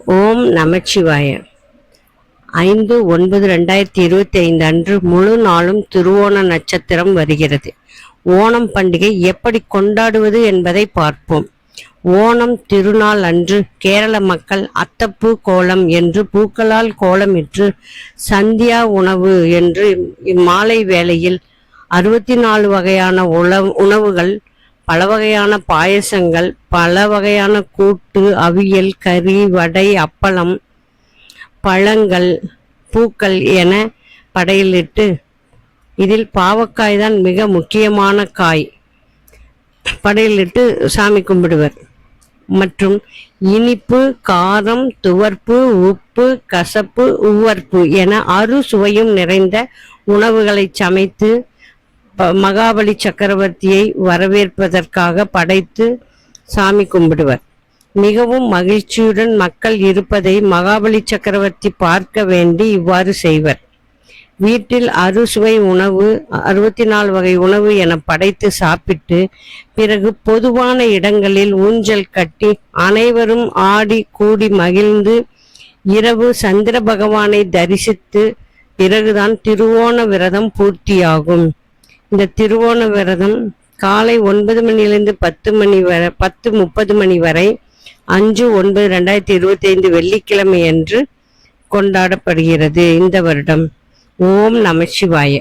ஓம் நமச்சிவாய. 5/9/2025 அன்று முழு நாளும் திருவோண நட்சத்திரம் வருகிறது. ஓணம் பண்டிகை எப்படி கொண்டாடுவது என்பதை பார்ப்போம். ஓணம் திருநாள் அன்று கேரள மக்கள் அத்தப்பூ கோலம் என்று பூக்களால் கோலமிட்டு சந்தியா உணவு என்று இம்மாலை வேளையில் 64 வகையான உணவுகள், பல வகையான பாயசங்கள், பல வகையான கூட்டு, அவியல், கறி, வடை, அப்பளம், பழங்கள், பூக்கள் என படையிலிட்டு, இதில் பாவக்காய் தான் மிக முக்கியமான காய், படையிலிட்டு சாமி கும்பிடுவர். மற்றும் இனிப்பு, காரம், துவர்ப்பு, உப்பு, கசப்பு, உவர்ப்பு என 6 சுவையும் நிறைந்த உணவுகளை சமைத்து மகாபலி சக்கரவர்த்தியை வரவேற்பதற்காக படைத்து சாமி கும்பிடுவர். மிகவும் மகிழ்ச்சியுடன் மக்கள் இருப்பதை மகாபலி சக்கரவர்த்தி பார்க்க வேண்டி இவ்வாறு செய்வர். வீட்டில் 6 சுவை உணவு, 64 வகை உணவு என படைத்து சாப்பிட்டு பிறகு பொதுவான இடங்களில் ஊஞ்சல் கட்டி அனைவரும் ஆடி கூடி மகிழ்ந்து இரவு சந்திர பகவானை தரிசித்து பிறகுதான் திருவோண விரதம் பூர்த்தியாகும். இந்த திருவோண விரதம் காலை 9 மணியிலிருந்து 10:30 மணி வரை 5/9/2025 வெள்ளிக்கிழமை அன்று கொண்டாடப்படுகிறது. இந்த வருடம். ஓம் நமசிவாய.